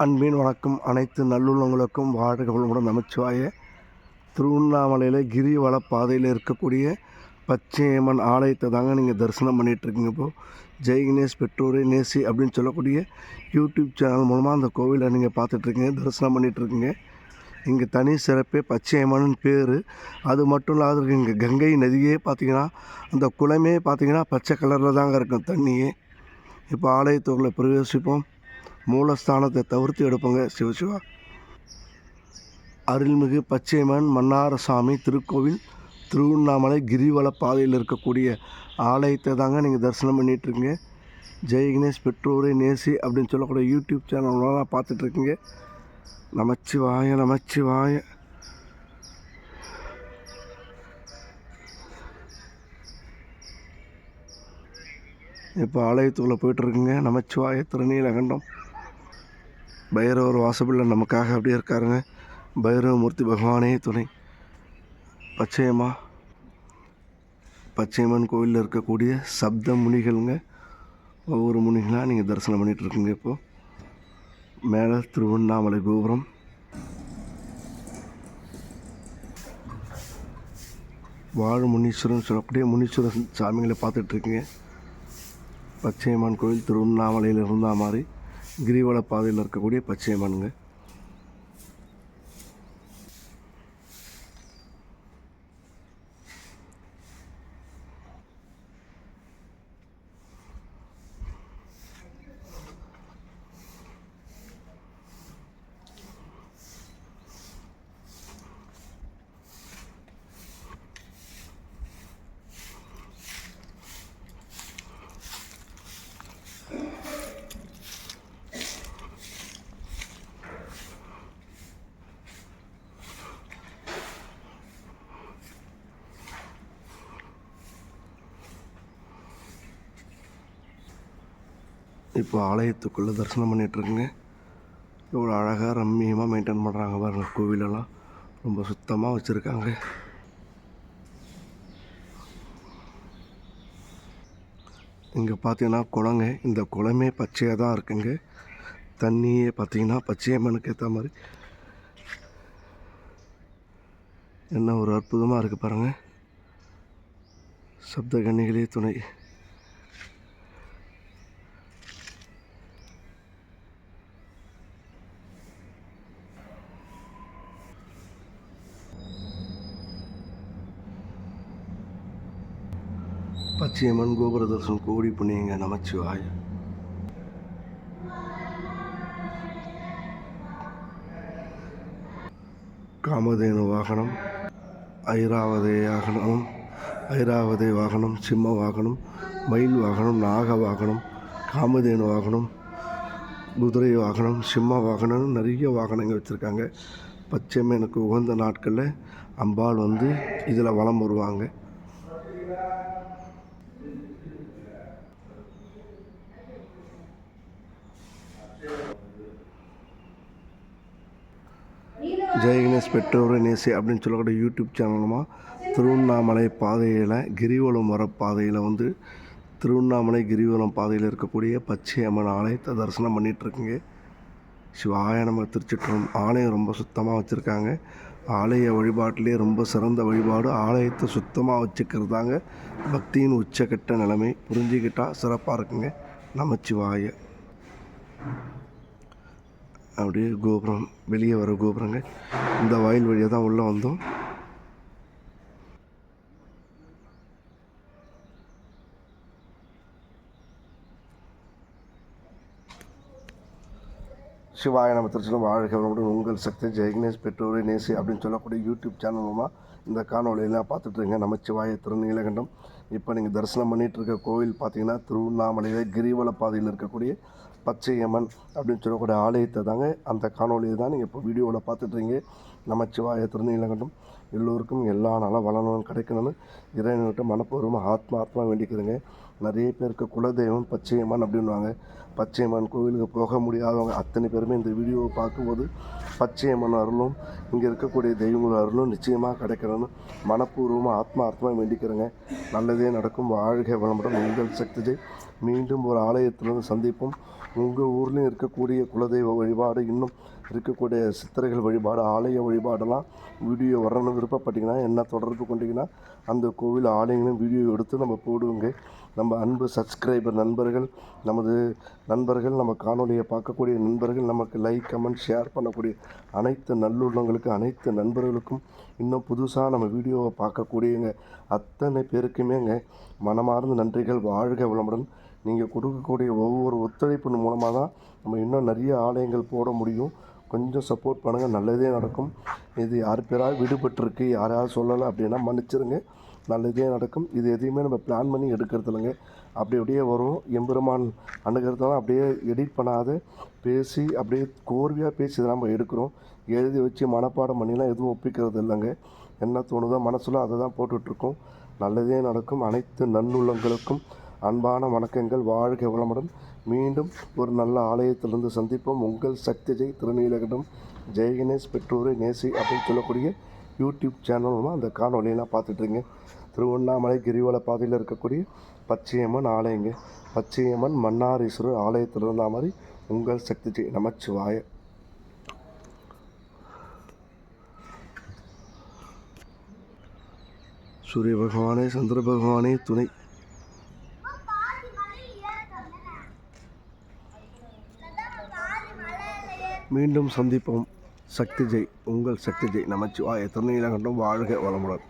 அன்பின் வணக்கம். அனைத்து நல்லுள்ளங்களுக்கும் வாழ்க வளமுடன். நமச்சிவாய. திருவண்ணாமலையில் கிரிவல பாதையில் இருக்கக்கூடிய பச்சையம்மன் ஆலயத்தை தாங்க நீங்கள் தரிசனம் பண்ணிகிட்ருக்கீங்க. இப்போது ஜெய் கணேஷ் பெற்றோரை நேசி அப்படின்னு சொல்லக்கூடிய யூடியூப் சேனல் மூலமாக அந்த கோவிலை நீங்கள் பார்த்துட்ருக்கீங்க, தரிசனம் பண்ணிகிட்ருக்கீங்க. இங்கே தனி சிறப்பே பச்சையம்மன் பேர். அது மட்டும் இல்லாத இங்கே கங்கை நதியே பார்த்திங்கன்னா அந்த குளமே பார்த்திங்கன்னா பச்சை கலரில் தாங்க இருக்கும் தண்ணியே. இப்போ ஆலயத்துக்குள்ளே பிரவேசிப்போம். மூலஸ்தானத்தை தவிர்த்து எடுப்போங்க. சிவசிவா. அருள்மிகு பச்சையம்மன் மன்னாரசாமி திருக்கோவில் திருவண்ணாமலை கிரிவல பாதையில் இருக்கக்கூடிய ஆலயத்தை தாங்க நீங்கள் தரிசனம் பண்ணிகிட்ருக்கீங்க. ஜெய் கணேஷ் பெற்றோரை நேசி அப்படின்னு சொல்லக்கூடிய யூடியூப் சேனல்லாம் பார்த்துட்ருக்கீங்க. நமச்சிவாய நமச்சிவாய. இப்போ ஆலயத்துக்குள்ளே போய்ட்டுருக்குங்க. நமச்சிவாய. திருநீலகண்டம் பைரவர் வாசபில் நமக்காக அப்படியே இருக்காருங்க. பைரவமூர்த்தி பகவானே துணை. பச்சையம்மன் கோவிலில் இருக்கக்கூடிய சப்த முனிகளுங்க. ஒவ்வொரு முனிகளாக நீங்கள் தரிசனம் பண்ணிகிட்ருக்குங்க. இப்போது மேலே திருவண்ணாமலை கோபுரம், வாழு முனீஸ்வரன் சொல்லக்கூடிய முனீஸ்வரன் சாமிகளை பார்த்துட்ருக்கீங்க. பச்சையம்மன் கோவில் திருவண்ணாமலையில் இருந்தால் மாதிரி கிரிவல பாதையில் இருக்கக்கூடிய பச்சையம்மனுங்க. இப்போ ஆலயத்துக்குள்ளே தரிசனம் பண்ணிகிட்ருக்குங்க. இவ்வளோ அழகாக ரம்மியமாக மெயின்டைன் பண்ணுறாங்க பாருங்கள். கோவிலெல்லாம் ரொம்ப சுத்தமாக வச்சுருக்காங்க. இங்கே பார்த்தீங்கன்னா குளங்க. இந்த குளமே பச்சையாக தான் இருக்குங்க. தண்ணியே பார்த்தீங்கன்னா பச்சையம்மனுக்கு ஏற்ற மாதிரி என்ன ஒரு அற்புதமாக இருக்குது பாருங்கள். சப்த கன்னிகளே துணை. பச்சையம்மன் கோபுர தரிசனம் கோடி புண்ணியங்க. நமச்சிவாய. காமதேனு வாகனம், ஐராவதே வாகனம், சிம்ம வாகனம், மயில் வாகனம், நாக வாகனம், காமதேனு வாகனம், குதிரை வாகனம், சிம்ம வாகனம், நிறைய வாகனங்கள் வச்சுருக்காங்க. பச்சையம்மனுக்கு உகந்த நாட்களில் அம்பாள் வந்து இதில் வலம் வருவாங்க. ஜெய் கணேஷ் பெற்றோரை நேசி அப்படின்னு சொல்லக்கூடிய யூடியூப் சேனலுமாக திருவண்ணாமலை பாதையில் கிரிவலம் வர பாதையில் வந்து திருவண்ணாமலை கிரிவலம் பாதையில் இருக்கக்கூடிய பச்சையம்மன் ஆலயத்தை தரிசனம் பண்ணிகிட்ருக்குங்க. சிவாய நம்ம. திருச்சிற்றம்பலம். ஆலயம் ரொம்ப சுத்தமாக வச்சுருக்காங்க. ஆலய வழிபாட்டிலே ரொம்ப சிறந்த வழிபாடு ஆலயத்தை சுத்தமாக வச்சுக்கிறது தாங்க பக்தியின் உச்சக்கட்ட நிலைமை. புரிஞ்சுக்கிட்டால் சிறப்பாக இருக்குங்க. நமச்சிவாய. அப்படியே கோபுரம், வெளியே வர கோபுரங்க. இந்த வாயில் வழியாக தான் உள்ளே வந்தோம். சிவாய நம்ம. திருச்சிலும் வாழ்க வளமுடன். உங்கள் சக்தி ஜெய் கணேஷ் பெற்றோரை நேசி அப்படின்னு சொல்லக்கூடிய யூடியூப் சேனல் மூலமாக இந்த காணொலியெல்லாம் பார்த்துட்ருங்க. நமச்சிவாய. திருநீலகண்டம். இப்போ நீங்கள் தரிசனம் பண்ணிகிட்ருக்க கோவில் பார்த்தீங்கன்னா திருவண்ணாமலையில் கிரிவல பாதையில் இருக்கக்கூடிய பச்சையம்மன் அப்படின்னு சொல்லக்கூடிய ஆலயத்தை தாங்க அந்த காணொலியை தான் நீங்கள் இப்போ வீடியோவில் பார்த்துட்ருங்க. நமச்சிவாய. திருநீலகண்டம். எல்லோருக்கும் எல்லா நல வளங்களும் கிடைக்கணும்னு இறைவன்கிட்ட மனப்பூர்வமாக ஆத்மா வேண்டிக்கிறதுங்க. நிறைய பேருக்கு குலதெய்வம் பச்சையம்மன் அப்படின்வாங்க. பச்சையம்மன் கோவிலுக்கு போக முடியாதவங்க அத்தனை பேருமே இந்த வீடியோவை பார்க்கும்போது பச்சையம்மன் அருளும் இங்கே இருக்கக்கூடிய தெய்வங்கள் அருளும் நிச்சயமாக கிடைக்கணும்னு மனப்பூர்வமாக ஆத்மார்த்தமாக வேண்டிக்கிறேங்க. நல்லதே நடக்கும். வாழ்க வளமுடன். உங்கள் சக்தி ஜெய். மீண்டும் ஒரு ஆலயத்திலிருந்து சந்திப்போம். உங்கள் ஊர்லேயும் இருக்கக்கூடிய குலதெய்வ வழிபாடு, இன்னும் இருக்கக்கூடிய சித்தர்கள் வழிபாடு, ஆலய வழிபாடெல்லாம் வீடியோ வரணும்னு விருப்பப்பட்டீங்கன்னா என்ன தொடர்பு கொண்டீங்கன்னா அந்த கோவில் ஆலயங்களும் வீடியோ எடுத்து நம்ம போடுவோங்க. நம்ம அன்பு சப்ஸ்கிரைபர் நண்பர்கள், நமது நண்பர்கள், நம்ம காணொலியை பார்க்கக்கூடிய நண்பர்கள், நமக்கு லைக் கமெண்ட் ஷேர் பண்ணக்கூடிய அனைத்து நல்லுள்ளங்களுக்கு, அனைத்து நண்பர்களுக்கும், இன்னும் புதுசாக நம்ம வீடியோவை பார்க்கக்கூடியங்க அத்தனை பேருக்குமேங்க மனமார்ந்த நன்றிகள். வாழ்க வளமுடன். நீங்கள் கொடுக்கக்கூடிய ஒவ்வொரு ஒத்துழைப்பின் மூலமாக தான் நம்ம இன்னும் நிறைய ஆலயங்கள் போட முடியும். கொஞ்சம் சப்போர்ட் பண்ணுங்கள், நல்லதே நடக்கும். இது யார் பேராக விடுபட்டிருக்கு, யாராவது சொல்லலை அப்படின்னா மன்னிச்சிருங்க, நல்லதே நடக்கும். இது எதையுமே நம்ம பிளான் பண்ணி எடுக்கிறது இல்லைங்க, அப்படி அப்படியே வரும். எம்பெருமான் அணுகிறதுனால அப்படியே எடிட் பண்ணாத பேசி அப்படியே கோர்வையாக பேசி இதை நம்ம எடுக்கிறோம். எழுதி வச்சு மனப்பாடம் பண்ணிலாம் எதுவும் ஒப்பிக்கிறது இல்லைங்க. என்ன தோணுதோ மனசில் அதை தான் போட்டுட்ருக்கோம். நல்லதே நடக்கும். அனைத்து நல்லுள்ளங்களுக்கும் அன்பான வணக்கங்கள். வாழ்க வளமுடன். மீண்டும் ஒரு நல்ல ஆலயத்திலிருந்து சந்திப்போம். உங்கள் சக்தி ஜெய் திருநீலகண்டம். ஜெய் கணேஷ் பெற்றோரை நேசி அப்படின்னு சொல்லக்கூடிய யூடியூப் சேனல் அந்த காணொலியெல்லாம் பார்த்துட்ருங்க. திருவண்ணாமலை கிரிவல பாதையில் இருக்கக்கூடிய பச்சையம்மன் ஆலயங்க. பச்சையம்மன் மன்னாரீஸ்வரர் ஆலயத்தில் இருந்த மாதிரி உங்கள் சக்தி ஜெய். நமச்சிவாய. சூரிய பகவானே, சந்திர பகவானே துணை. மீண்டும் சந்திப்போம். சக்தி ஜெய். உங்கள் சக்தி ஜெய். நமச்சிவாய. திருநீலகண்டம். வாழ்க வளமுடன்.